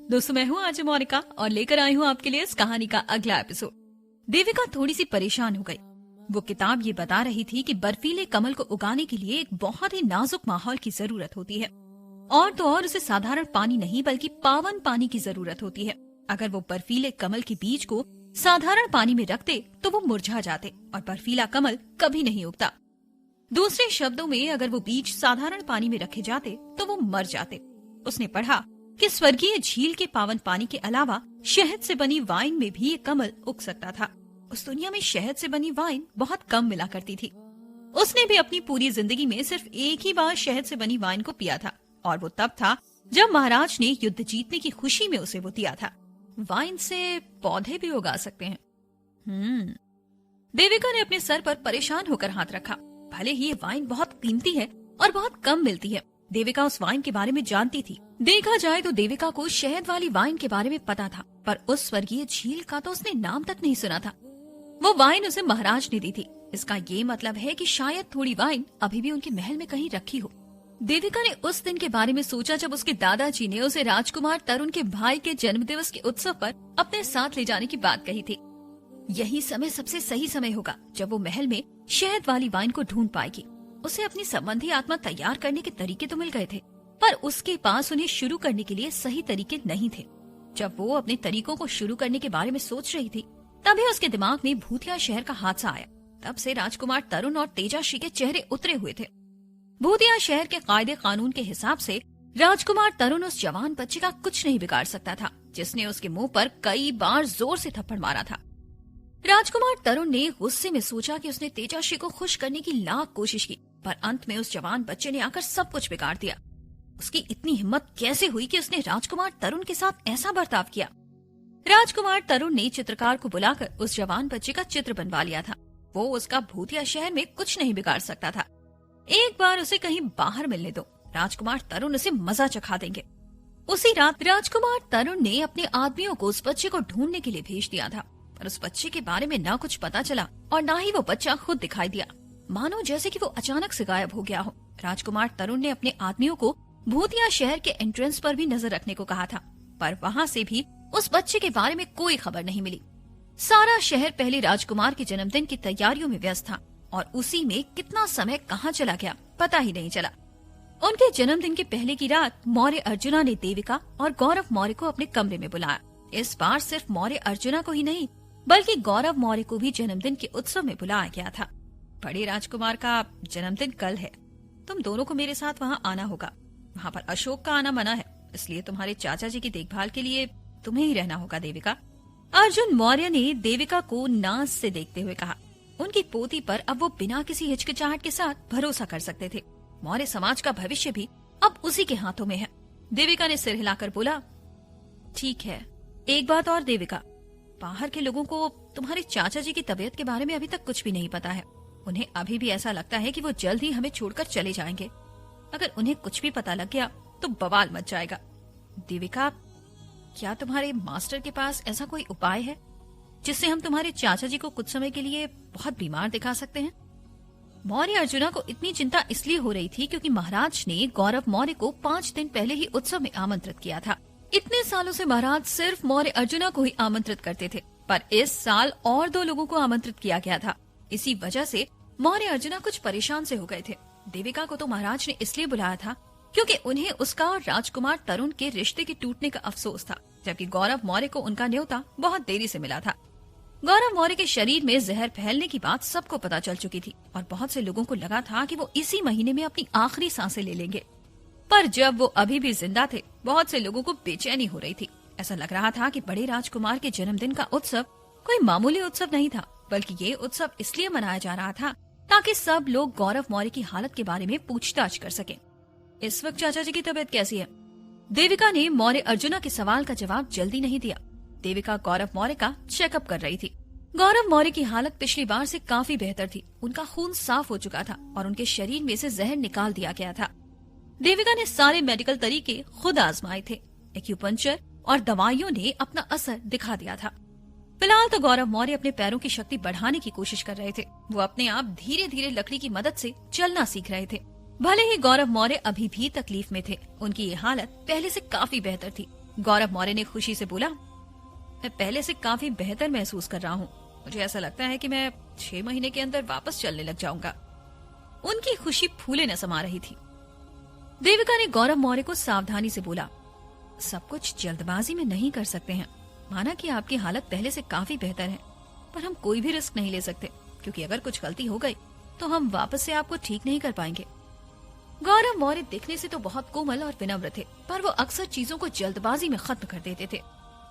दोस्तों, मैं हूँ आज मोनिका और लेकर आई हूँ आपके लिए इस कहानी का अगला एपिसोड। देविका थोड़ी सी परेशान हो गई। वो किताब ये बता रही थी कि बर्फीले कमल को उगाने के लिए एक बहुत ही नाजुक माहौल की जरूरत होती है, और तो और उसे साधारण पानी नहीं बल्कि पावन पानी की जरूरत होती है। अगर वो बर्फीले कमल के बीज को साधारण पानी में रखते तो वो मुरझा जाते और बर्फीला कमल कभी नहीं उगता। दूसरे शब्दों में, अगर वो बीज साधारण पानी में रखे जाते तो वो मर जाते। उसने पढ़ा कि स्वर्गीय झील के पावन पानी के अलावा शहद से बनी वाइन में भी ये कमल उग सकता था। उस दुनिया में शहद से बनी वाइन बहुत कम मिला करती थी। उसने भी अपनी पूरी जिंदगी में सिर्फ एक ही बार शहद से बनी वाइन को पिया था, और वो तब था जब महाराज ने युद्ध जीतने की खुशी में उसे वो दिया था। वाइन से पौधे भी उगा सकते हैं। देविका ने अपने सर पर परेशान होकर हाथ रखा। भले ही ये वाइन बहुत कीमती है और बहुत कम मिलती है, देविका उस वाइन के बारे में जानती थी। देखा जाए तो देविका को शहद वाली वाइन के बारे में पता था, पर उस स्वर्गीय झील का तो उसने नाम तक नहीं सुना था। वो वाइन उसे महाराज ने दी थी। इसका ये मतलब है कि शायद थोड़ी वाइन अभी भी उनके महल में कहीं रखी हो। देविका ने उस दिन के बारे में सोचा जब उसके दादाजी ने उसे राजकुमार तरुण के भाई के जन्मदिवस के उत्सव पर अपने साथ ले जाने की बात कही थी। यही समय सबसे सही समय होगा जब वो महल में शहद वाली वाइन को ढूंढ पाएगी। उसे अपनी संबंधी आत्मा तैयार करने के तरीके तो मिल गए थे, पर उसके पास उन्हें शुरू करने के लिए सही तरीके नहीं थे। जब वो अपने तरीकों को शुरू करने के बारे में सोच रही थी, तभी उसके दिमाग में भूतिया शहर का हादसा आया। तब से राजकुमार तरुण और तेजाश्री के चेहरे उतरे हुए थे। भूतिया शहर के कायदे कानून के हिसाब से राजकुमार तरुण उस जवान बच्चे का कुछ नहीं बिगाड़ सकता था, जिसने उसके मुंह पर कई बार जोर से थप्पड़ मारा था। राजकुमार तरुण ने गुस्से में सोचा कि उसने तेजाश्री को खुश करने की लाख कोशिश की, पर अंत में उस जवान बच्चे ने आकर सब कुछ बिगाड़ दिया। उसकी इतनी हिम्मत कैसे हुई कि उसने राजकुमार तरुण के साथ ऐसा बर्ताव किया? राजकुमार तरुण ने चित्रकार को बुलाकर उस जवान बच्चे का चित्र बनवा लिया था। वो उसका भूतिया शहर में कुछ नहीं बिगाड़ सकता था। एक बार उसे कहीं बाहर मिलने दो, राजकुमार तरुण उसे मजा चखा देंगे। उसी रात राजकुमार तरुण ने अपने आदमियों को उस बच्चे को ढूंढने के लिए भेज दिया था, पर उस बच्चे के बारे में न कुछ पता चला और न ही वो बच्चा खुद दिखाई दिया, मानो जैसे कि वो अचानक से गायब हो गया हो। राजकुमार तरुण ने अपने आदमियों को भूतिया शहर के एंट्रेंस पर भी नजर रखने को कहा था, पर वहाँ से भी उस बच्चे के बारे में कोई खबर नहीं मिली। सारा शहर पहले राजकुमार के जन्मदिन की तैयारियों में व्यस्त था, और उसी में कितना समय कहाँ चला गया पता ही नहीं चला। उनके जन्मदिन के पहले की रात मौर्य अर्जुना ने देविका और गौरव मौर्य को अपने कमरे में बुलाया। इस बार सिर्फ मौर्य अर्जुना को ही नहीं, बल्कि गौरव मौर्य को भी जन्मदिन के उत्सव में बुलाया गया था। बड़े राजकुमार का जन्मदिन कल है, तुम दोनों को मेरे साथ वहाँ आना होगा। वहाँ पर अशोक का आना मना है, इसलिए तुम्हारे चाचा जी की देखभाल के लिए तुम्हें ही रहना होगा देविका। अर्जुन मौर्य ने देविका को नाज से देखते हुए कहा। उनकी पोती पर अब वो बिना किसी हिचकिचाहट के साथ भरोसा कर सकते थे। मौर्य समाज का भविष्य भी अब उसी के हाथों में है। देविका ने सिर हिलाकर बोला, ठीक है, एक बात और देविका, बाहर के लोगों को तुम्हारे चाचा जी की तबीयत के बारे में अभी तक कुछ भी नहीं पता है। उन्हें अभी भी ऐसा लगता है कि वो जल्द ही हमें छोड़कर चले जाएंगे। अगर उन्हें कुछ भी पता लग गया तो बवाल मच जाएगा। देविका, क्या तुम्हारे मास्टर के पास ऐसा कोई उपाय है जिससे हम तुम्हारे चाचा जी को कुछ समय के लिए बहुत बीमार दिखा सकते हैं? मौर्य अर्जुना को इतनी चिंता इसलिए हो रही थी क्योंकि महाराज ने गौरव मौर्य को 5 दिन पहले ही उत्सव में आमंत्रित किया था। इतने सालों से महाराज सिर्फ मौर्य अर्जुना को ही आमंत्रित करते थे, पर इस साल और 2 लोगों को आमंत्रित किया गया था। इसी वजह से मौर्य अर्जुना कुछ परेशान से हो गए थे। देविका को तो महाराज ने इसलिए बुलाया था क्योंकि उन्हें उसका और राजकुमार तरुण के रिश्ते के टूटने का अफसोस था, जबकि गौरव मौर्य को उनका न्योता बहुत देरी से मिला था। गौरव मौर्य के शरीर में जहर फैलने की बात सबको पता चल चुकी थी, और बहुत से लोगों को लगा था कि वो इसी महीने में अपनी आखिरी सांसें ले लेंगे। पर जब वो अभी भी जिंदा थे, बहुत से लोगों को बेचैनी हो रही थी। ऐसा लग रहा था कि बड़े राजकुमार के जन्मदिन का उत्सव कोई मामूली उत्सव नहीं था, बल्कि ये उत्सव इसलिए मनाया जा रहा था ताकि सब लोग गौरव मौर्य की हालत के बारे में पूछताछ कर सकें। इस वक्त चाचा जी की तबीयत कैसी है? देविका ने मौर्य अर्जुना के सवाल का जवाब जल्दी नहीं दिया। देविका गौरव मौर्य का चेकअप कर रही थी। गौरव मौर्य की हालत पिछली बार से काफी बेहतर थी। उनका खून साफ हो चुका था और उनके शरीर में से जहर निकाल दिया गया था। देविका ने सारे मेडिकल तरीके खुद आजमाए थे। एक्यूपंक्चर और दवाइयों ने अपना असर दिखा दिया था। फिलहाल तो गौरव मौर्य अपने पैरों की शक्ति बढ़ाने की कोशिश कर रहे थे। वो अपने आप धीरे धीरे लकड़ी की मदद से चलना सीख रहे थे। भले ही गौरव मौर्य अभी भी तकलीफ में थे, उनकी ये हालत पहले से काफी बेहतर थी, गौरव मौर्य ने खुशी से बोला, मैं पहले से काफी बेहतर महसूस कर रहा हूँ। मुझे ऐसा लगता है कि मैं 6 महीने के अंदर वापस चलने लग जाऊंगा। उनकी खुशी फूले न समा रही थी। देविका ने गौरव मौर्य को सावधानी से बोला, सब कुछ जल्दबाजी में नहीं कर सकते हैं। माना कि आपकी हालत पहले से काफी बेहतर है, पर हम कोई भी रिस्क नहीं ले सकते, क्योंकि अगर कुछ गलती हो गई तो हम वापस से आपको ठीक नहीं कर पाएंगे। गौरव मौर्य दिखने से तो बहुत कोमल और विनम्र थे, पर वो अक्सर चीजों को जल्दबाजी में खत्म कर देते थे।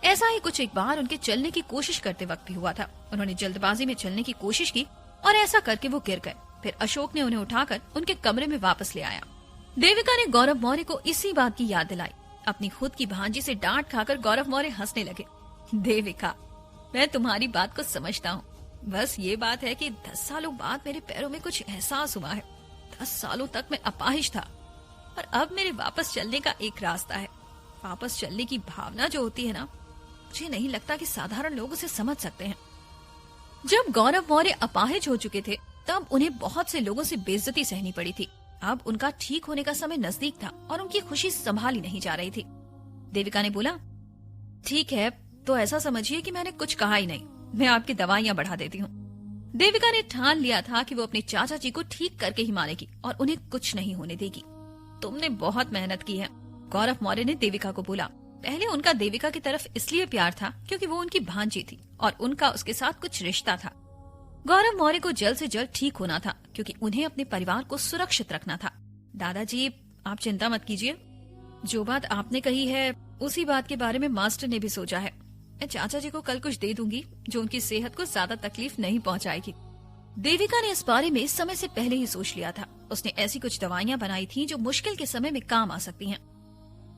ऐसा ही कुछ एक बार उनके चलने की कोशिश करते वक्त भी हुआ था। उन्होंने जल्दबाजी में चलने की कोशिश की और ऐसा करके वो गिर गए। फिर अशोक ने उन्हें उठाकर उनके कमरे में वापस ले आया। देविका ने गौरव मौर्य को इसी बात की याद दिलाई। अपनी खुद की भांजी से डांट खाकर गौरव मौर्य हंसने लगे। देविका, मैं तुम्हारी बात को समझता हूँ। बस ये बात है कि 10 सालों बाद मेरे पैरों में कुछ एहसास हुआ है। 10 सालों तक मैं अपाहिज था और अब मेरे वापस चलने का एक रास्ता है। वापस चलने की भावना जो होती है ना, मुझे नहीं लगता कि साधारण लोग उसे समझ सकते हैं। जब गौरव मौर्य अपाहिज हो चुके थे तब उन्हें बहुत से लोगों से बेइज्जती सहनी पड़ी थी। अब उनका ठीक होने का समय नजदीक था और उनकी खुशी संभाली नहीं जा रही थी। देविका ने बोला, ठीक है, तो ऐसा समझिए कि मैंने कुछ कहा ही नहीं। मैं आपकी दवाइयां बढ़ा देती हूँ। देविका ने ठान लिया था कि वो अपने चाचा जी को ठीक करके ही मानेगी और उन्हें कुछ नहीं होने देगी। तुमने बहुत मेहनत की है, गौरव मौर्य ने देविका को बोला। पहले उनका देविका की तरफ इसलिए प्यार था क्योंकि वो उनकी भांजी थी और उनका उसके साथ कुछ रिश्ता था। गौरव मौर्य को जल्द से जल्द ठीक होना था क्योंकि उन्हें अपने परिवार को सुरक्षित रखना था। दादाजी, आप चिंता मत कीजिए। जो बात आपने कही है उसी बात के बारे में मास्टर ने भी सोचा है। मैं चाचा जी को कल कुछ दे दूंगी जो उनकी सेहत को ज्यादा तकलीफ नहीं पहुंचाएगी। देविका ने इस बारे में समय से पहले ही सोच लिया था। उसने ऐसी कुछ दवाइयां बनाई थी जो मुश्किल के समय में काम आ सकती हैं।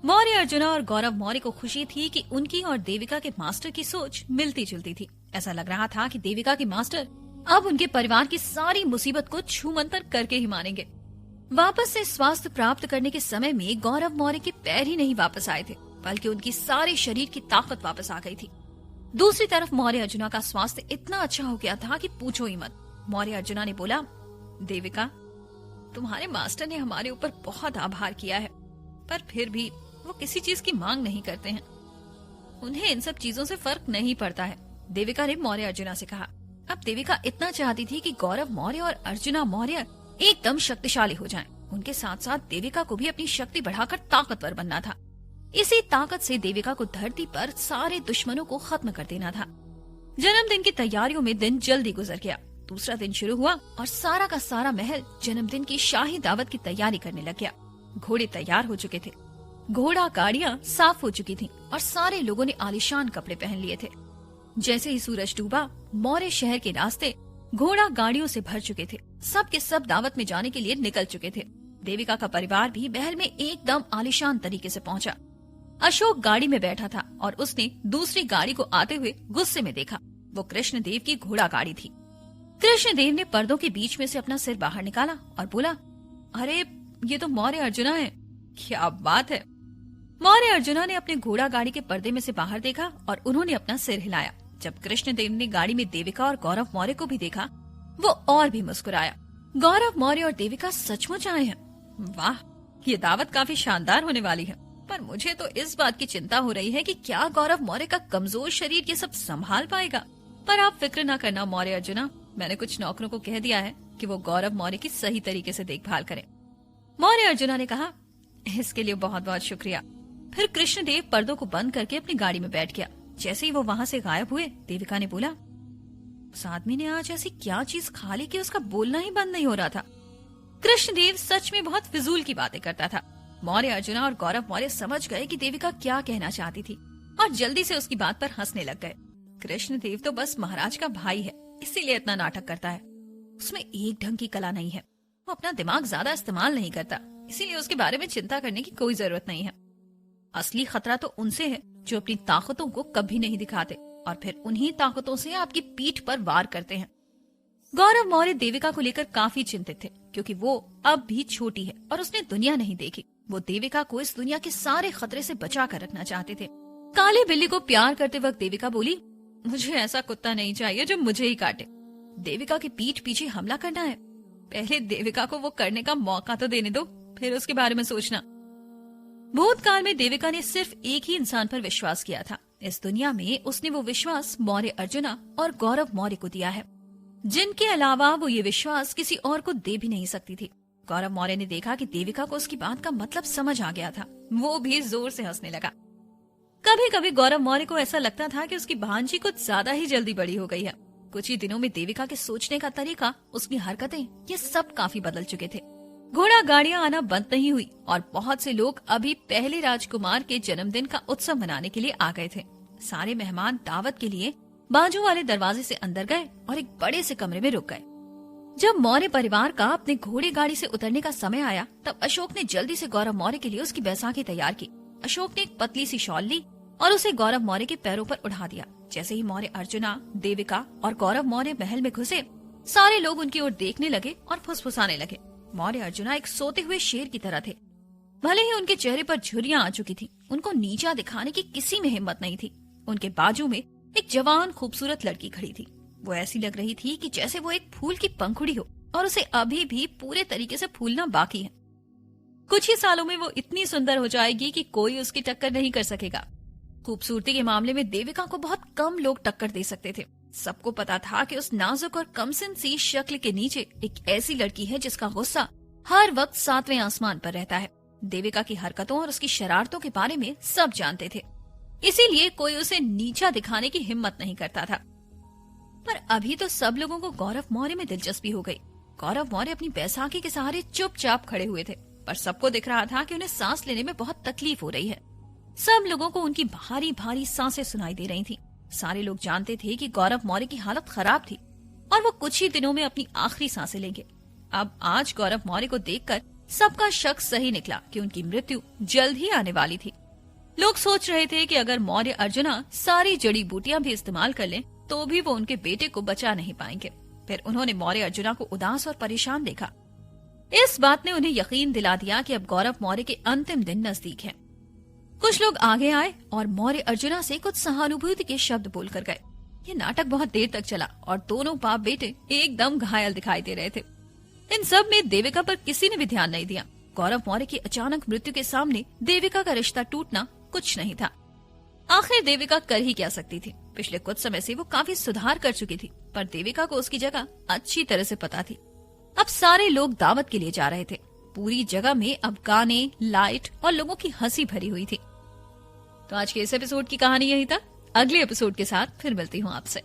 मौर्य अर्जुना और गौरव मौर्य को खुशी थी कि उनकी और देविका के मास्टर की सोच मिलती जुलती थी। ऐसा लग रहा था कि देविका के मास्टर अब उनके परिवार की सारी मुसीबत को छूमंतर करके ही मानेंगे। वापस से स्वास्थ्य प्राप्त करने के समय में गौरव मौर्य के पैर ही नहीं वापस आए थे, बल्कि उनकी सारे शरीर की ताकत वापस आ गई थी। दूसरी तरफ मौर्य अर्जुना का स्वास्थ्य इतना अच्छा हो गया था कि पूछो ही मत। मौर्य अर्जुना ने बोला, देविका, तुम्हारे मास्टर ने हमारे ऊपर बहुत आभार किया है, पर फिर भी वो किसी चीज की मांग नहीं करते हैं। उन्हें इन सब चीजों से फर्क नहीं पड़ता है। देविका ने मौर्य अर्जुना से कहा। अब देविका इतना चाहती थी कि गौरव मौर्य और अर्जुना मौर्य एकदम शक्तिशाली हो जाएं। उनके साथ साथ देविका को भी अपनी शक्ति बढ़ाकर ताकतवर बनना था। इसी ताकत से देविका को धरती पर सारे दुश्मनों को खत्म कर देना था। जन्मदिन की तैयारियों में दिन जल्दी गुजर गया। दूसरा दिन शुरू हुआ और सारा का सारा महल जन्मदिन की शाही दावत की तैयारी करने लग गया। घोड़े तैयार हो चुके थे, घोड़ा गाड़ियां साफ हो चुकी थीं और सारे लोगों ने आलीशान कपड़े पहन लिए थे। जैसे ही सूरज डूबा, मौर्य शहर के रास्ते घोड़ा गाड़ियों से भर चुके थे। सब के सब दावत में जाने के लिए निकल चुके थे। देविका का परिवार भी महल में एकदम आलीशान तरीके से पहुंचा। अशोक गाड़ी में बैठा था और उसने दूसरी गाड़ी को आते हुए गुस्से में देखा। वो कृष्णदेव की घोड़ा गाड़ी थी। कृष्णदेव ने पर्दों के बीच में से अपना सिर बाहर निकाला और बोला, अरे ये तो मौर्य अर्जुना है। क्या बात है। मौर्य अर्जुना ने अपने घोड़ा गाड़ी के पर्दे में से बाहर देखा और उन्होंने अपना सिर हिलाया। जब कृष्णदेव ने गाड़ी में देविका और गौरव मौर्य को भी देखा, वो और भी मुस्कुराया। गौरव मौर्य और देविका सचमुच आए हैं। वाह, ये दावत काफी शानदार होने वाली है। पर मुझे तो इस बात की चिंता हो रही है कि क्या गौरव मौर्य का कमजोर शरीर ये सब संभाल पाएगा। पर आप फिक्र न करना मौर्य अर्जुना, मैंने कुछ नौकरों को कह दिया है कि वो गौरव मौर्य की सही तरीके से देखभाल करें। मौर्य अर्जुना ने कहा, इसके लिए बहुत बहुत शुक्रिया। फिर कृष्णदेव पर्दों को बंद करके अपनी गाड़ी में बैठ गया। जैसे ही वो वहाँ से गायब हुए, देविका ने बोला, उस आदमी ने आज ऐसी क्या चीज खा ली कि उसका बोलना ही बंद नहीं हो रहा था। कृष्णदेव सच में बहुत फिजूल की बातें करता था। मौर्य अर्जुना और गौरव मौर्य समझ गए कि देविका क्या कहना चाहती थी और जल्दी से उसकी बात पर हंसने लग गए। कृष्णदेव तो बस महाराज का भाई है, इसीलिए इतना नाटक करता है। उसमें एक ढंग की कला नहीं है। वो अपना दिमाग ज्यादा इस्तेमाल नहीं करता, इसीलिए उसके बारे में चिंता करने की कोई जरूरत नहीं है। असली खतरा तो उनसे है जो अपनी ताकतों को कभी नहीं दिखाते और फिर उन्हीं ताकतों से आपकी पीठ पर वार करते हैं। गौरव मौर्य देविका को लेकर काफी चिंतित थे क्योंकि वो अब भी छोटी है और उसने दुनिया नहीं देखी। वो देविका को इस दुनिया के सारे खतरे से बचा कर रखना चाहते थे। काले बिल्ली को प्यार करते वक्त देविका बोली, मुझे ऐसा कुत्ता नहीं चाहिए जो मुझे ही काटे। देविका की पीठ पीछे हमला करना है। पहले देविका को वो करने का मौका तो देने दो, फिर उसके बारे में सोचना। भूतकाल में देविका ने सिर्फ एक ही इंसान पर विश्वास किया था। इस दुनिया में उसने वो विश्वास मौर्य अर्जुना और गौरव मौर्य को दिया है, जिनके अलावा वो ये विश्वास किसी और को दे भी नहीं सकती थी। गौरव मौर्य ने देखा कि देविका को उसकी बात का मतलब समझ आ गया था। वो भी जोर से हंसने लगा। कभी कभी गौरव मौर्य को ऐसा लगता था कि उसकी भांजी कुछ ज्यादा ही जल्दी बड़ी हो गई है। कुछ ही दिनों में देविका के सोचने का तरीका, उसकी हरकतें, ये सब काफी बदल चुके थे। घोड़ा गाड़ियां आना बंद नहीं हुई और बहुत से लोग अभी पहले राजकुमार के जन्मदिन का उत्सव मनाने के लिए आ गए थे। सारे मेहमान दावत के लिए बाजू वाले दरवाजे से अंदर गए और एक बड़े से कमरे में रुक गए। जब मौर्य परिवार का अपने घोड़े गाड़ी से उतरने का समय आया, तब अशोक ने जल्दी से गौरव मौर्य के लिए उसकी बैसाखी तैयार की। अशोक ने एक पतली सी शॉल ली और उसे गौरव मौर्य के पैरों पर उठा दिया। जैसे ही मौर्य अर्जुना, देविका और गौरव मौर्य महल में घुसे, सारे लोग उनकी ओर देखने लगे और फुसफुसाने लगे। मौर्य अर्जुना एक सोते हुए शेर की तरह थे। भले ही उनके चेहरे पर झुर्रियां आ चुकी थी, उनको नीचा दिखाने की किसी में हिम्मत नहीं थी। उनके बाजू में एक जवान खूबसूरत लड़की खड़ी थी। वो ऐसी लग रही थी कि जैसे वो एक फूल की पंखुड़ी हो और उसे अभी भी पूरे तरीके से फूलना बाकी है। कुछ ही सालों में वो इतनी सुंदर हो जाएगी कि कोई उसकी टक्कर नहीं कर सकेगा। खूबसूरती के मामले में देविका को बहुत कम लोग टक्कर दे सकते थे। सबको पता था कि उस नाजुक और कमसिन सी शक्ल के नीचे एक ऐसी लड़की है जिसका गुस्सा हर वक्त 7वें आसमान पर रहता है। देविका की हरकतों और उसकी शरारतों के बारे में सब जानते थे, इसीलिए कोई उसे नीचा दिखाने की हिम्मत नहीं करता था। पर अभी तो सब लोगों को गौरव मौर्य में दिलचस्पी हो गई। गौरव मौर्य अपनी बैसाखी के सहारे चुपचाप खड़े हुए थे, पर सबको दिख रहा था कि उन्हें सांस लेने में बहुत तकलीफ हो रही है। सब लोगों को उनकी भारी भारी सांसें सुनाई दे रही थीं। सारे लोग जानते थे कि गौरव मौर्य की हालत खराब थी और वो कुछ ही दिनों में अपनी आखिरी सांसें लेंगे। अब आज गौरव मौर्य को देखकर सबका शक सही निकला कि उनकी मृत्यु जल्द ही आने वाली थी। लोग सोच रहे थे कि अगर मौर्य अर्जुना सारी जड़ी बूटियां भी इस्तेमाल कर लें, तो भी वो उनके बेटे को बचा नहीं पाएंगे। फिर उन्होंने मौर्य अर्जुना को उदास और परेशान देखा। इस बात ने उन्हें यकीन दिला दिया कि अब गौरव मौर्य के अंतिम दिन नजदीक हैं। कुछ लोग आगे आए और मौर्य अर्जुना से कुछ सहानुभूति के शब्द बोलकर गए। ये नाटक बहुत देर तक चला और दोनों बाप बेटे एकदम घायल दिखाई दे रहे थे। इन सब में देविका पर किसी ने भी ध्यान नहीं दिया। गौरव मौर्य की अचानक मृत्यु के सामने देविका का रिश्ता टूटना कुछ नहीं था। आखिर देविका कर ही क्या सकती थी। पिछले कुछ समय से वो काफी सुधार कर चुकी थी, पर देविका को उसकी जगह अच्छी तरह से पता थी। अब सारे लोग दावत के लिए जा रहे थे। पूरी जगह में अब गाने, लाइट और लोगों की हंसी भरी हुई थी। तो आज के इस एपिसोड की कहानी यही था। अगले एपिसोड के साथ फिर मिलती हूँ आपसे।